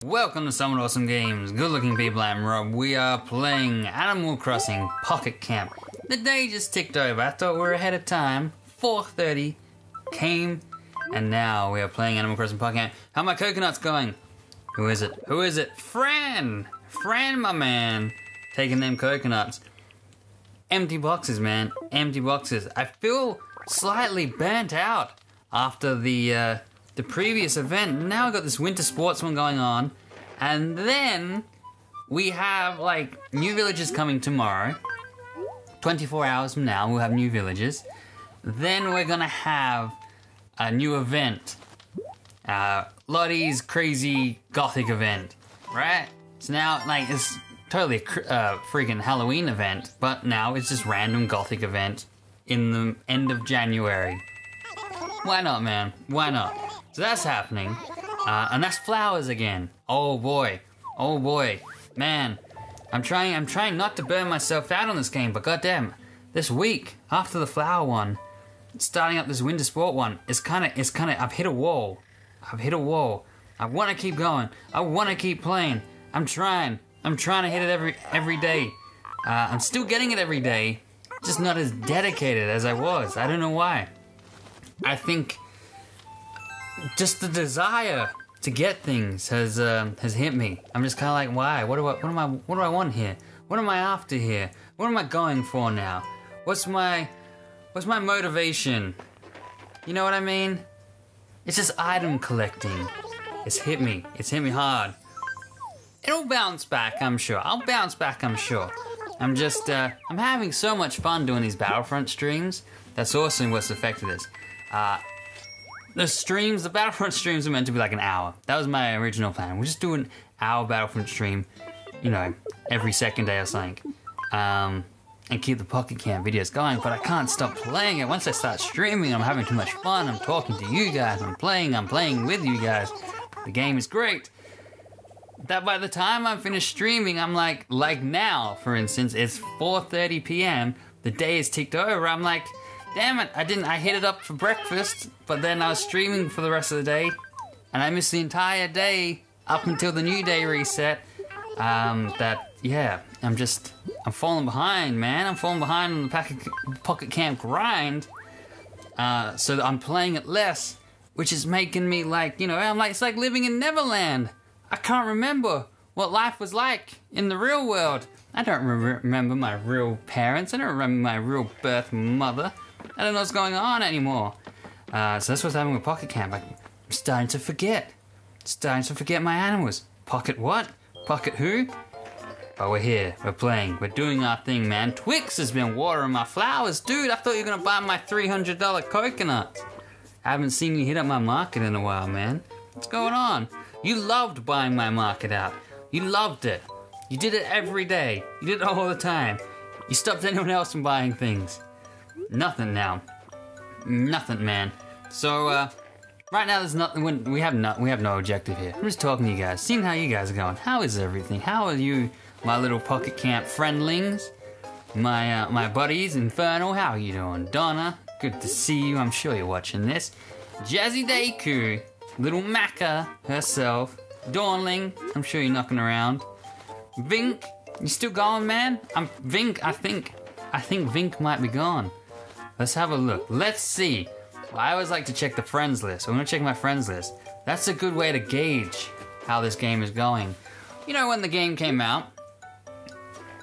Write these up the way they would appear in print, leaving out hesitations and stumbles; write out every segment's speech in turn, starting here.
Welcome to Someone Awesome Games. Good looking people, I'm Rob. We are playing Animal Crossing Pocket Camp. The day just ticked over. I thought we were ahead of time. 4:30 came, and now we are playing Animal Crossing Pocket Camp. How are my coconuts going? Who is it? Who is it? Fran! Fran, my man. Taking them coconuts. Empty boxes, man. Empty boxes. I feel slightly burnt out after the previous event. Now I've got this winter sports one going on, and then we have like new villages coming tomorrow. 24 hours from now we'll have new villages. Then we're gonna have a new event, Lottie's crazy gothic event, right? So now like it's totally a freaking Halloween event, but now it's just random gothic event in the end of January. Why not, man? Why not? So that's happening, and that's flowers again. Oh boy, man. I'm trying not to burn myself out on this game, but goddamn, this week after the flower one, starting up this winter sport one, it's kind of. I've hit a wall. I want to keep going. I want to keep playing. I'm trying to hit it every day. I'm still getting it every day, just not as dedicated as I was. I don't know why. I think just the desire to get things has hit me. I'm just kind of like, why? What do I want here? What am I after here? What am I going for now? What's my motivation? You know what I mean? It's just item collecting. It's hit me hard. It'll bounce back, I'm sure. I'll bounce back, I'm sure. I'm just, I'm having so much fun doing these Battlefront streams. That's also what's affected this. The Battlefront streams are meant to be like an hour. That was my original plan. We'll just do an hour Battlefront stream, you know, every second day or something. And keep the Pocket Camp videos going, but I can't stop playing it. Once I start streaming, I'm having too much fun. I'm talking to you guys. I'm playing with you guys. The game is great. That by the time I'm finished streaming, I'm like now, for instance, it's 4:30 p.m. The day is ticked over. I'm like, damn it, I hit it up for breakfast, but then I was streaming for the rest of the day, and I missed the entire day up until the new day reset. I'm falling behind, man. I'm falling behind on the Pocket Camp grind. So that I'm playing it less, which is making me like, you know, it's like living in Neverland. I can't remember what life was like in the real world. I don't remember my real parents. I don't remember my real birth mother. I don't know what's going on anymore. So that's what's happening with Pocket Camp. I'm starting to forget. My animals. Pocket what? Pocket who? But we're here. We're playing. We're doing our thing, man. Twix has been watering my flowers. Dude, I thought you were going to buy my $300 coconut. I haven't seen you hit up my market in a while, man. What's going on? You loved buying my market out. You loved it. You did it every day. You did it all the time. You stopped anyone else from buying things. Nothing now. Nothing, man. So, right now there's nothing. We have no objective here. I'm just talking to you guys, seeing how you guys are going. How is everything? How are you, my little Pocket Camp friendlings? My buddies, Infernal, how are you doing? Donna, good to see you. I'm sure you're watching this. Jazzy Deku, little Macca herself. Dawnling, I'm sure you're knocking around. Vink, you still going, man? Vink, I think Vink might be gone. Let's have a look. Let's see. Well, I always like to check the friends list. I'm going to check my friends list. That's a good way to gauge how this game is going. You know, when the game came out,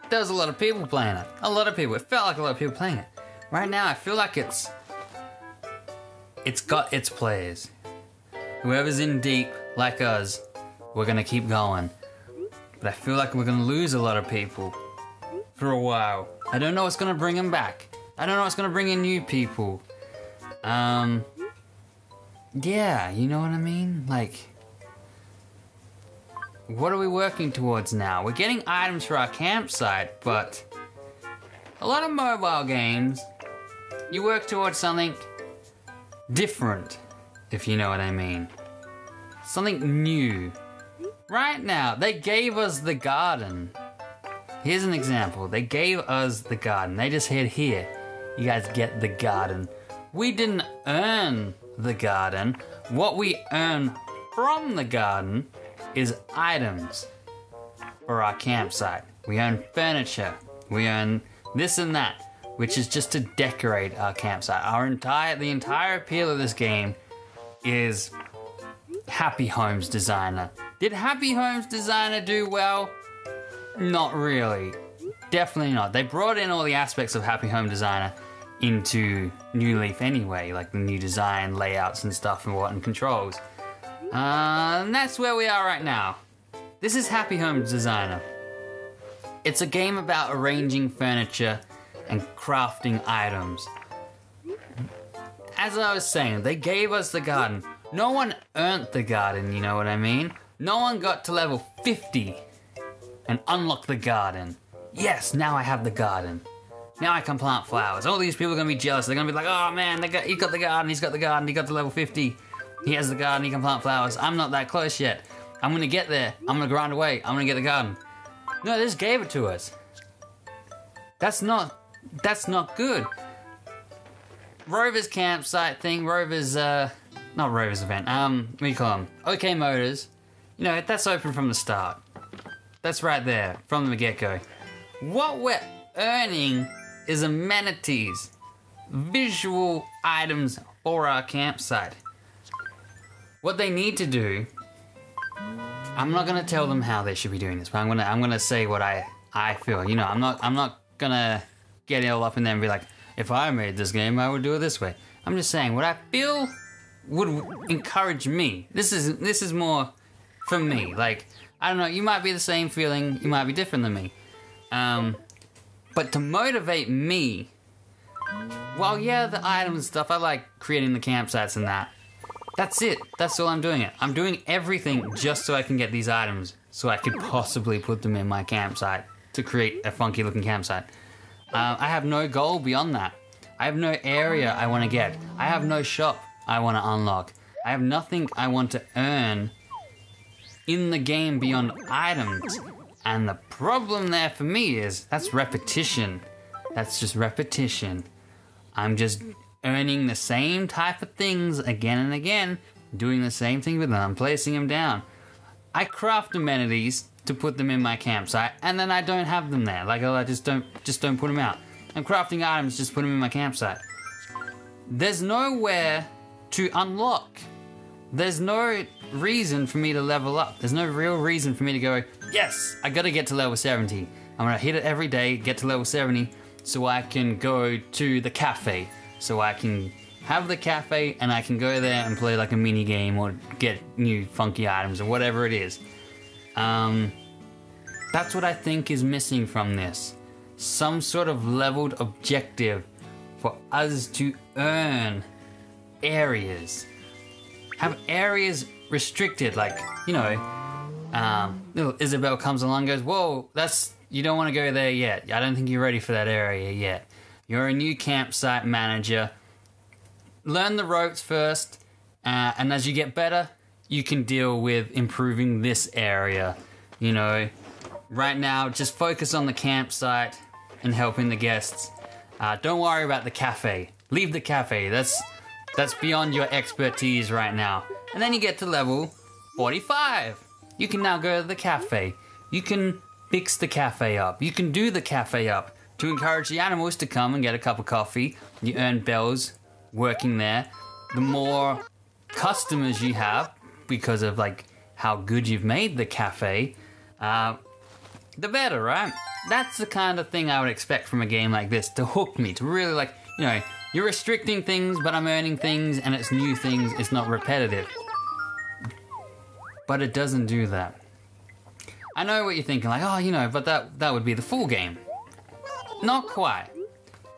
there was a lot of people playing it. A lot of people. It felt like a lot of people playing it. Right now, I feel like it's got its players. Whoever's in deep, like us, we're going to keep going. But I feel like we're going to lose a lot of people for a while. I don't know what's going to bring them back. I don't know what's going to bring in new people. Yeah, you know what I mean? Like, what are we working towards now? We're getting items for our campsite, but a lot of mobile games, you work towards something different, if you know what I mean. Something new. Right now, they gave us the garden. Here's an example. They gave us the garden. They just said, here, you guys get the garden. We didn't earn the garden. What we earn from the garden is items for our campsite. We earn furniture. We earn this and that, which is just to decorate our campsite. The entire appeal of this game is Happy Homes Designer. Did Happy Homes Designer do well? Not really. Definitely not. They brought in all the aspects of Happy Home Designer into New Leaf anyway, like the new design, layouts and stuff and controls. And that's where we are right now. This is Happy Home Designer. It's a game about arranging furniture and crafting items. As I was saying, they gave us the garden. No one earned the garden, you know what I mean? No one got to level 50 and unlocked the garden. Yes, now I have the garden. Now I can plant flowers. All these people are going to be jealous. They're going to be like, oh man, he got the garden, he's got the garden, he got to level 50. He has the garden, he can plant flowers. I'm not that close yet. I'm going to get there. I'm going to grind away. I'm going to get the garden. No, they just gave it to us. That's not good. Rover's campsite thing, not Rover's event, what do you call them? OK Motors. You know, that's open from the start. That's right there, from the get-go. What we're earning is amenities, visual items for our campsite. What they need to do, I'm not gonna tell them how they should be doing this, but I'm gonna say what I feel. You know, I'm not gonna get all up in there and be like, if I made this game, I would do it this way. I'm just saying what I feel would encourage me. This is more for me. Like, I don't know, you might be the same feeling, you might be different than me. But to motivate me, well, yeah, the items and stuff, I like creating the campsites and that. That's it. That's all I'm doing it. I'm doing everything just so I can get these items, so I could possibly put them in my campsite to create a funky looking campsite. I have no goal beyond that. I have no area I want to get. I have no shop I want to unlock. I have nothing I want to earn in the game beyond items. And the problem there for me is, that's repetition. That's just repetition. I'm just earning the same type of things again and again, doing the same thing with them, I'm placing them down. I craft amenities to put them in my campsite, and then I don't have them there. Like, I just don't put them out. I'm crafting items, just put them in my campsite. There's nowhere to unlock. There's no reason for me to level up. There's no real reason for me to go, yes, I gotta get to level 70. I'm gonna hit it every day, get to level 70, so I can go to the cafe. So I can have the cafe and I can go there and play like a mini game or get new funky items or whatever it is. That's what I think is missing from this. Some sort of leveled objective for us to earn areas. Have areas restricted, like, you know, little Isabel comes along and goes, whoa, you don't want to go there yet. I don't think you're ready for that area yet. You're a new campsite manager. Learn the ropes first, and as you get better, you can deal with improving this area. You know, right now, just focus on the campsite and helping the guests. Don't worry about the cafe. Leave the cafe. That's beyond your expertise right now. And then you get to level 45. You can now go to the cafe. You can fix the cafe up. You can do the cafe up to encourage the animals to come and get a cup of coffee. You earn bells working there. The more customers you have, because of like how good you've made the cafe, the better, right? That's the kind of thing I would expect from a game like this, to hook me, to really, like, you know, you're restricting things, but I'm earning things, and it's new things, it's not repetitive. But it doesn't do that. I know what you're thinking, like, oh, you know, but that would be the full game. Not quite.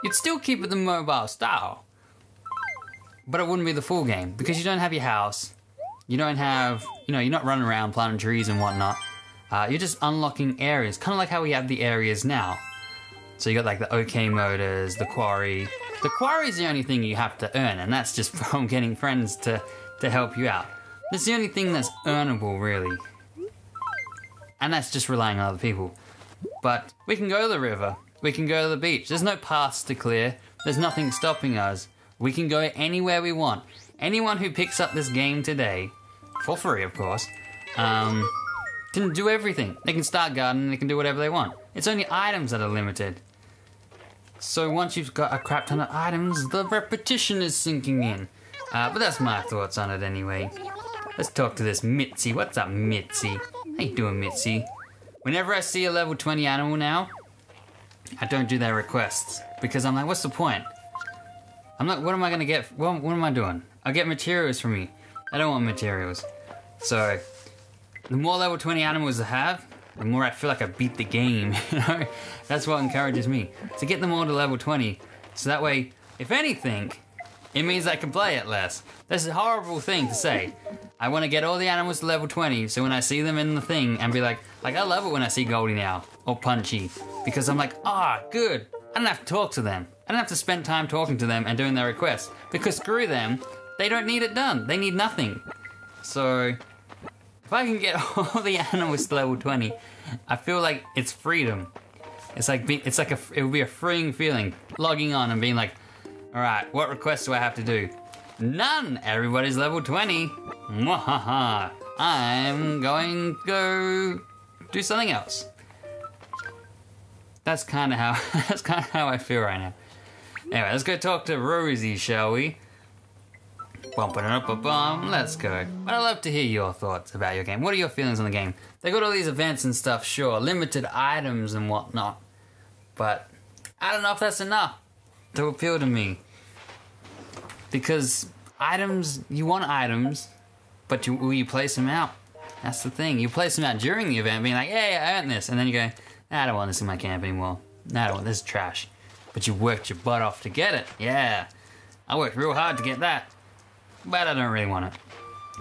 You'd still keep it the mobile style, but it wouldn't be the full game, because you don't have your house, you don't have, you know, you're not running around planting trees and whatnot. You're just unlocking areas, kind of like how we have the areas now. So you got like the OK Motors, the Quarry. The Quarry is the only thing you have to earn, and that's just from getting friends to help you out. That's the only thing that's earnable, really. And that's just relying on other people. But we can go to the river. We can go to the beach. There's no paths to clear. There's nothing stopping us. We can go anywhere we want. Anyone who picks up this game today, for free of course, can do everything. They can start gardening, they can do whatever they want. It's only items that are limited. So once you've got a crap ton of items, the repetition is sinking in. But that's my thoughts on it anyway. Let's talk to this Mitzi. What's up, Mitzi? How you doing, Mitzi? Whenever I see a level 20 animal now, I don't do their requests. Because I'm like, what's the point? I'm like, what am I gonna get? What am I doing? I'll get materials from you. I don't want materials. So, the more level 20 animals I have, the more I feel like I beat the game. You know? That's what encourages me. To get them all to level 20. So that way, if anything, it means I can play it less. That's a horrible thing to say. I want to get all the animals to level 20, so when I see them in the thing and be like I love it when I see Goldie now, or Punchy, because I'm like, good. I don't have to talk to them. I don't have to spend time talking to them and doing their requests, because screw them, they don't need it done. They need nothing. So, if I can get all the animals to level 20, I feel like it's freedom. It would be a freeing feeling, logging on and being like, alright, what requests do I have to do? None! Everybody's level 20. Mwahaha. I'm going to go do something else. That's kind of how I feel right now. Anyway, let's go talk to Rosie, shall we? Bum-ba-da-da-ba-bum. Let's go. But I'd love to hear your thoughts about your game. What are your feelings on the game? They got all these events and stuff, sure, limited items and whatnot, but I don't know if that's enough to appeal to me. Because items, you want items, but will you place them out? That's the thing. You place them out during the event, being like, hey, I earned this. And then you go, nah, I don't want this in my camp anymore. Nah, I don't want this trash. But you worked your butt off to get it. Yeah. I worked real hard to get that. But I don't really want it.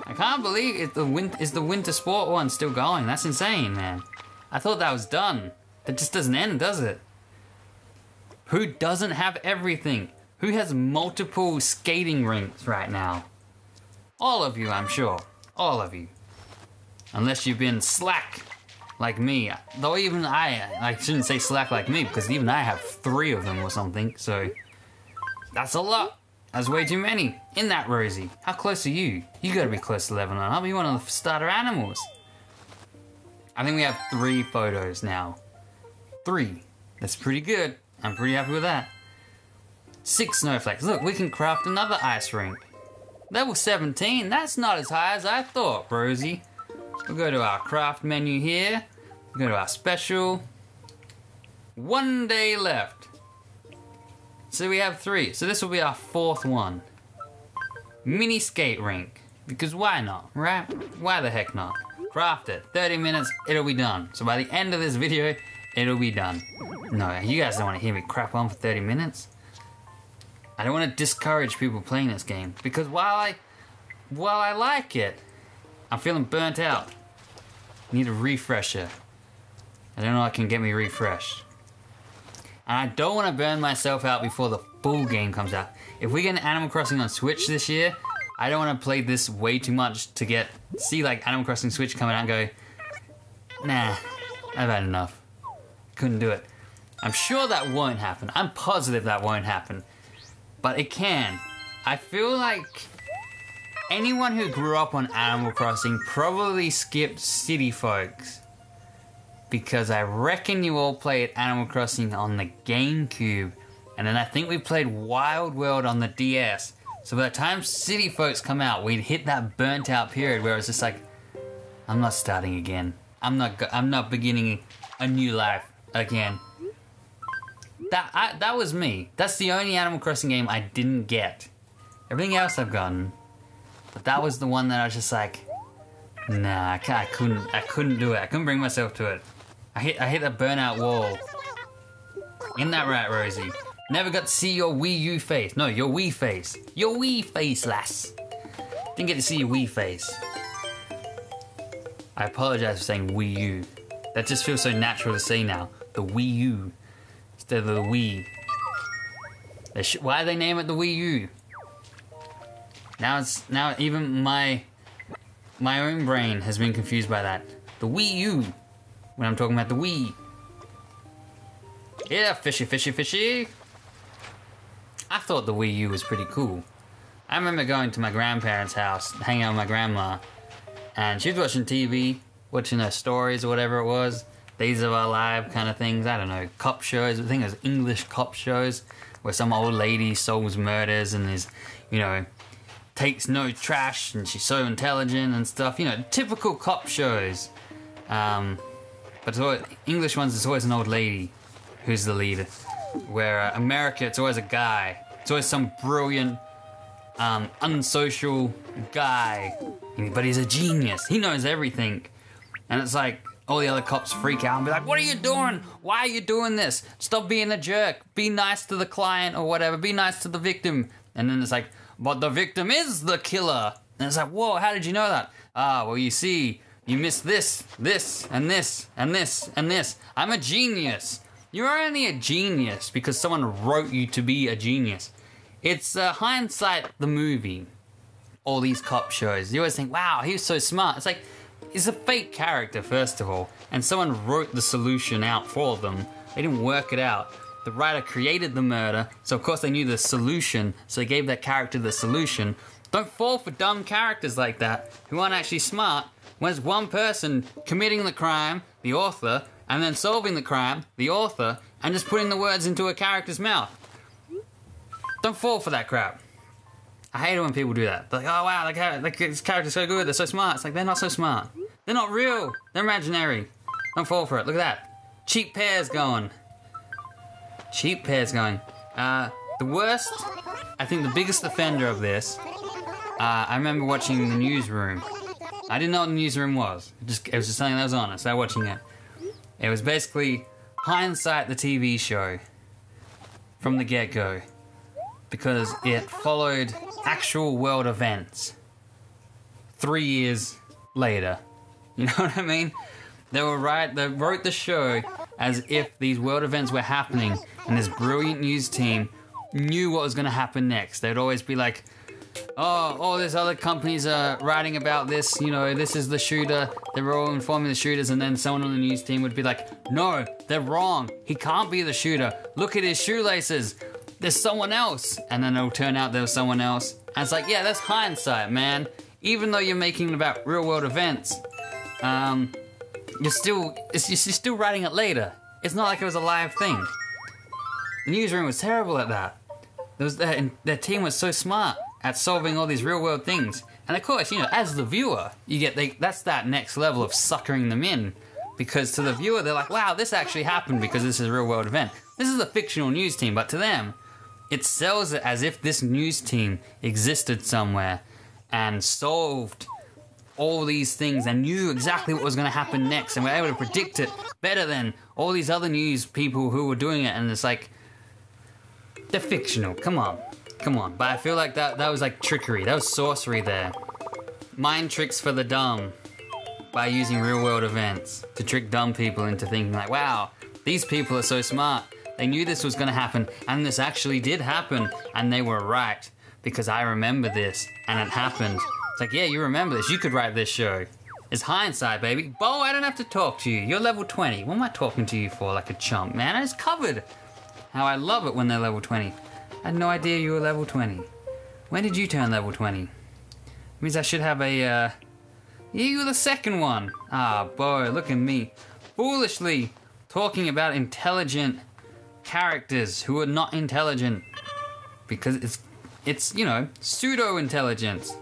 I can't believe is the winter sport one still going. That's insane, man. I thought that was done. That just doesn't end, does it? Who doesn't have everything? Who has multiple skating rinks right now? All of you, I'm sure. All of you. Unless you've been slack like me. Though even I shouldn't say slack like me, because even I have 3 of them or something, so that's a lot. That's way too many. In that, Rosie. How close are you? You gotta be close to level 9. I'll be one of the starter animals. I think we have 3 photos now. 3. That's pretty good. I'm pretty happy with that. 6 snowflakes. Look, we can craft another ice rink. Level 17. That's not as high as I thought, Rosie. We'll go to our craft menu here. We'll go to our special. 1 day left. So we have 3. So this will be our 4th one. Mini skate rink. Because why not, right? Why the heck not? Craft it. 30 minutes, it'll be done. So by the end of this video, it'll be done. No, you guys don't want to hear me crap on for 30 minutes. I don't want to discourage people playing this game. Because while I like it, I'm feeling burnt out. Need a refresher. I don't know what can get me refreshed. And I don't want to burn myself out before the full game comes out. If we get an Animal Crossing on Switch this year, I don't want to play this way too much to see like Animal Crossing Switch coming out and go, nah, I've had enough. Couldn't do it. I'm sure that won't happen. I'm positive that won't happen. But it can. I feel like anyone who grew up on Animal Crossing probably skipped City Folks. Because I reckon you all played Animal Crossing on the GameCube. And then I think we played Wild World on the DS. So by the time City Folks come out, we'd hit that burnt out period where it's just like, I'm not starting again. I'm not beginning a new life again. That was me. That's the only Animal Crossing game I didn't get. Everything else I've gotten. But that was the one that I was just like, nah, I couldn't do it. I couldn't bring myself to it. I hit that burnout wall. In that right, Rosie. Never got to see your Wii U face. No, your Wii face. Your Wii face, lass. Didn't get to see your Wii face. I apologize for saying Wii U. That just feels so natural to say now. The Wii U. Instead of the Wii. Why do they name it the Wii U? Now even my own brain has been confused by that. The Wii U. When I'm talking about the Wii. Yeah, fishy, fishy, fishy. I thought the Wii U was pretty cool. I remember going to my grandparents' house, hanging out with my grandma, and she was watching TV, watching their stories or whatever it was. Days of Our Lives kind of things. I don't know, cop shows. I think it was English cop shows where some old lady solves murders and is, you know, takes no trash and she's so intelligent and stuff. You know, typical cop shows. But it's always, English ones, it's always an old lady who's the leader. Where America, it's always a guy. It's always some brilliant, unsocial guy. But he's a genius. He knows everything. And it's like, all the other cops freak out and be like, what are you doing? Why are you doing this? Stop being a jerk. Be nice to the client or whatever. Be nice to the victim. And then it's like, but the victim is the killer. And it's like, whoa, how did you know that? Well, you see, you missed this, this, and this, and this, and this. I'm a genius. You're only a genius because someone wrote you to be a genius. It's Hindsight the movie. All these cop shows. You always think, wow, he was so smart. It's like, he's a fake character, first of all, and someone wrote the solution out for them. They didn't work it out. The writer created the murder, so of course they knew the solution, so they gave that character the solution. Don't fall for dumb characters like that, who aren't actually smart, when there's one person committing the crime, the author, and then solving the crime, the author, and just putting the words into a character's mouth. Don't fall for that crap. I hate it when people do that. They're like, oh wow, this character's so good, they're so smart. It's like, they're not so smart. They're not real. They're imaginary. Don't fall for it. Look at that. Cheap pears going. Cheap pears going. The worst, I think the biggest offender of this, I remember watching The Newsroom. I didn't know what The Newsroom was. It was just something that was on. I started watching it. It was basically Hindsight the TV show from the get-go. Because it followed actual world events 3 years later. You know what I mean? They wrote the show as if these world events were happening and this brilliant news team knew what was going to happen next. They'd always be like, oh, all these other companies are writing about this, you know, this is the shooter. They were all informing the shooters, and then someone on the news team would be like, no, they're wrong. He can't be the shooter. Look at his shoelaces. There's someone else. And then it'll turn out there was someone else. And it's like, yeah, that's hindsight, man. Even though you're making it about real world events, you're still writing it later. It's not like it was a live thing. The Newsroom was terrible at that. Their team was so smart at solving all these real world things. And of course, you know, as the viewer, that's that next level of suckering them in. Because to the viewer, they're like, wow, this actually happened because this is a real world event. This is a fictional news team, but to them, it sells it as if this news team existed somewhere and solved all these things and knew exactly what was going to happen next and were able to predict it better than all these other news people who were doing it. And it's like, they're fictional. Come on. But I feel like that was like trickery. That was sorcery there. Mind tricks for the dumb by using real world events to trick dumb people into thinking like, wow, these people are so smart. They knew this was going to happen, and this actually did happen, and they were right, because I remember this, and it happened. It's like, yeah, you remember this. You could write this show. It's hindsight, baby. Bo, I don't have to talk to you. You're level 20. What am I talking to you for like a chump, man? It's covered. How I love it when they're level 20. I had no idea you were level 20. When did you turn level 20? It means I should have a, Yeah, you were the second one. Bo, look at me. Foolishly talking about intelligent characters who are not intelligent. Because it's you know, pseudo-intelligence.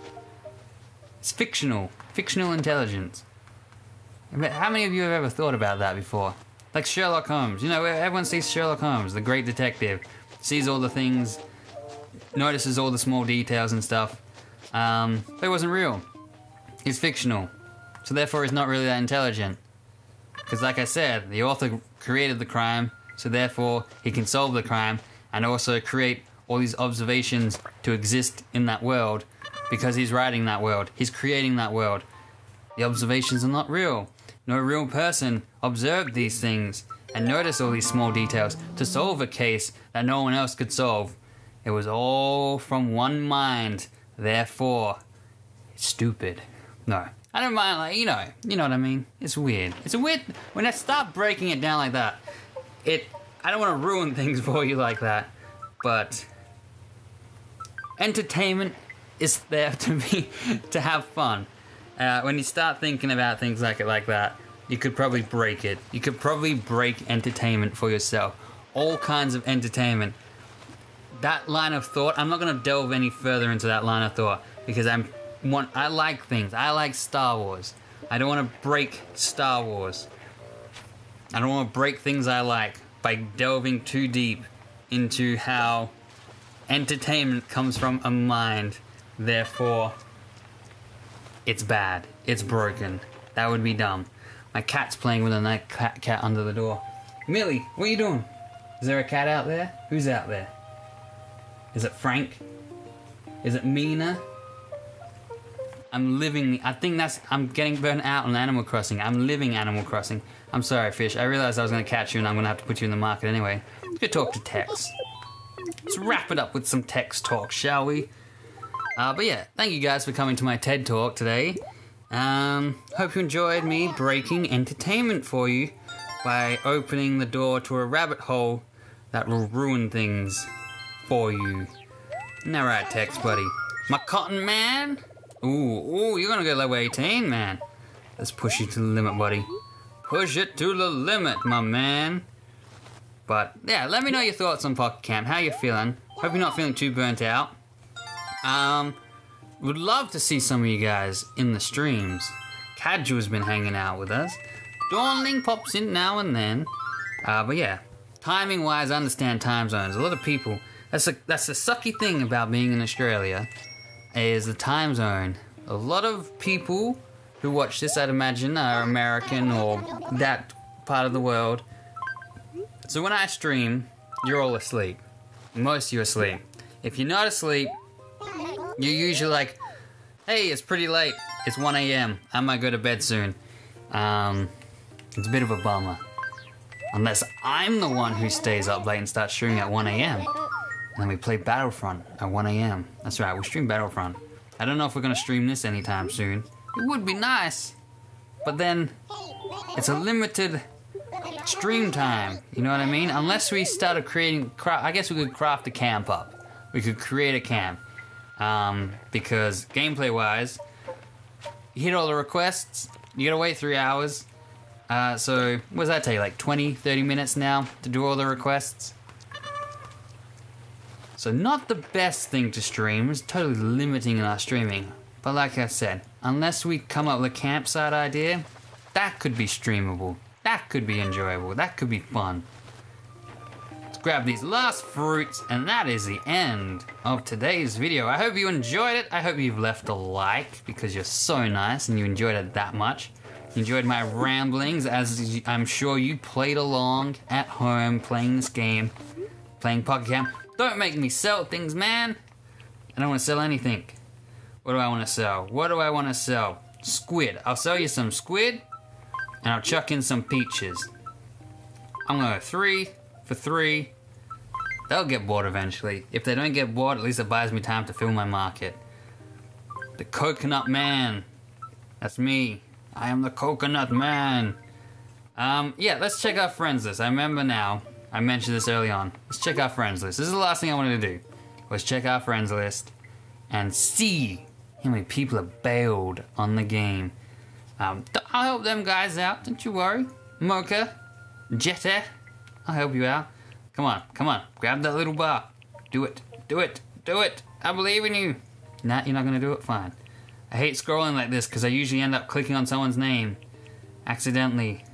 It's fictional intelligence. How many of you have ever thought about that before? Like Sherlock Holmes. You know, everyone sees Sherlock Holmes, the great detective. Sees all the things, notices all the small details and stuff. But it wasn't real. He's fictional. So therefore he's not really that intelligent. Because like I said, the author created the crime, so therefore he can solve the crime and also create all these observations to exist in that world because he's writing that world. He's creating that world. The observations are not real. No real person observed these things and noticed all these small details to solve a case that no one else could solve. It was all from one mind. Therefore, it's stupid. No. I don't mind, like, you know what I mean? It's weird. It's a weird, when I start breaking it down like that, I don't want to ruin things for you like that, but entertainment is there to have fun. when you start thinking about things like that, you could probably break it. You could probably break entertainment for yourself. All kinds of entertainment. That line of thought, I'm not going to delve any further into that line of thought because I like things. I like Star Wars. I don't want to break Star Wars. I don't want to break things I like by delving too deep into how entertainment comes from a mind. Therefore, it's bad. It's broken. That would be dumb. My cat's playing with a cat under the door. Millie, what are you doing? Is there a cat out there? Who's out there? Is it Frank? Is it Mina? I'm getting burnt out on Animal Crossing. I'm living Animal Crossing. I'm sorry, Fish. I realized I was going to catch you and I'm going to have to put you in the market anyway. Let's go talk to Tex. Let's wrap it up with some Tex talk, shall we? But yeah, thank you guys for coming to my TED Talk today. Hope you enjoyed me breaking entertainment for you by opening the door to a rabbit hole that will ruin things for you. Now right, Tex, buddy. My cotton man? Ooh, you're gonna go level 18, man. Let's push you to the limit, buddy. Push it to the limit, my man. But, yeah, let me know your thoughts on Pocket Camp. How you feeling? Hope you're not feeling too burnt out. Would love to see some of you guys in the streams. Casual's been hanging out with us. Dawnling pops in now and then. But yeah, timing-wise, I understand time zones. A lot of people... That's the sucky thing about being in Australia, is the time zone. A lot of people who watch this, I'd imagine, are American or that part of the world. So when I stream, you're all asleep. Most of you are asleep. If you're not asleep, you're usually like, hey, it's pretty late. It's 1 a.m. I might go to bed soon. It's a bit of a bummer. Unless I'm the one who stays up late and starts streaming at 1 a.m. And then we play Battlefront at 1 a.m. That's right, we stream Battlefront. I don't know if we're going to stream this anytime soon. It would be nice. But then, it's a limited stream time. You know what I mean? Unless we started creating... I guess we could craft a camp up. We could create a camp. Because gameplay-wise, you hit all the requests, you gotta wait 3 hours. So, what does that take? Like 20, 30 minutes now to do all the requests? So not the best thing to stream, it's totally limiting our streaming. But like I said, unless we come up with a campsite idea, that could be streamable. That could be enjoyable. That could be fun. Let's grab these last fruits, and that is the end of today's video. I hope you enjoyed it. I hope you've left a like, because you're so nice and you enjoyed it that much. You enjoyed my ramblings, as I'm sure you played along at home playing this game, playing Pocket Camp. Don't make me sell things, man. I don't want to sell anything. What do I want to sell? What do I want to sell? Squid. I'll sell you some squid, and I'll chuck in some peaches. I'm going to go 3 for 3. They'll get bored eventually. If they don't get bored, at least it buys me time to fill my market. The Coconut Man. That's me. I am the Coconut Man. Yeah, let's check our friends list. I remember now. I mentioned this early on. Let's check our friends list. This is the last thing I wanted to do. Let's check our friends list and see how many people have bailed on the game. I'll help them guys out. Don't you worry. Mocha, Jetta, I'll help you out. Come on, come on. Grab that little bar. Do it. Do it. Do it. I believe in you. Nah, you're not going to do it? Fine. I hate scrolling like this because I usually end up clicking on someone's name accidentally.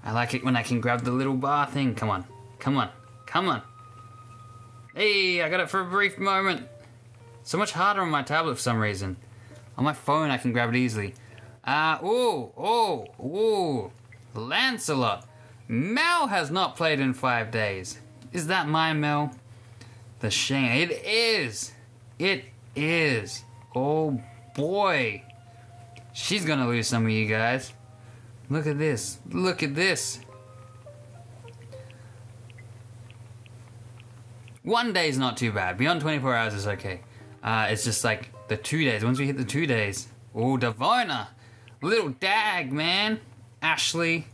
I like it when I can grab the little bar thing. Come on. Come on. Come on. Hey, I got it for a brief moment. So much harder on my tablet for some reason. On my phone I can grab it easily. Ooh. Lancelot. Mel has not played in 5 days. Is that my Mel? The shame. It is. It is. Oh boy. She's gonna lose some of you guys. Look at this. Look at this. 1 day's not too bad. Beyond 24 hours is okay. It's just like the 2 days. Once we hit the 2 days. Oh, Devona. Little Dag, man. Ashley.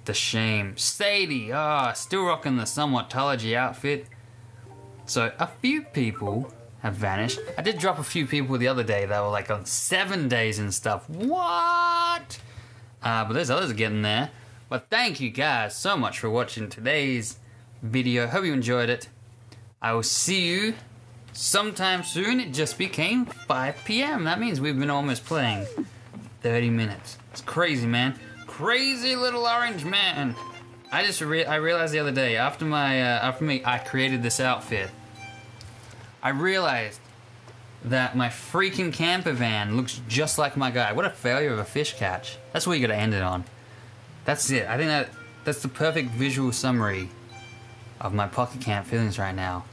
The shame. Sadie. Still rocking the Somewhatology outfit. So, a few people have vanished. I did drop a few people the other day that were like on 7 days and stuff. What? But there's others getting there. But thank you guys so much for watching today's video. Hope you enjoyed it. I will see you sometime soon. It just became 5 p.m. That means we've been almost playing 30 minutes. It's crazy, man. Crazy little orange man. I realized the other day after I created this outfit, I realized that my freaking camper van looks just like my guy. What a failure of a fish catch. That's what you gotta end it on. That's it. I think that's the perfect visual summary of my Pocket Camp feelings right now.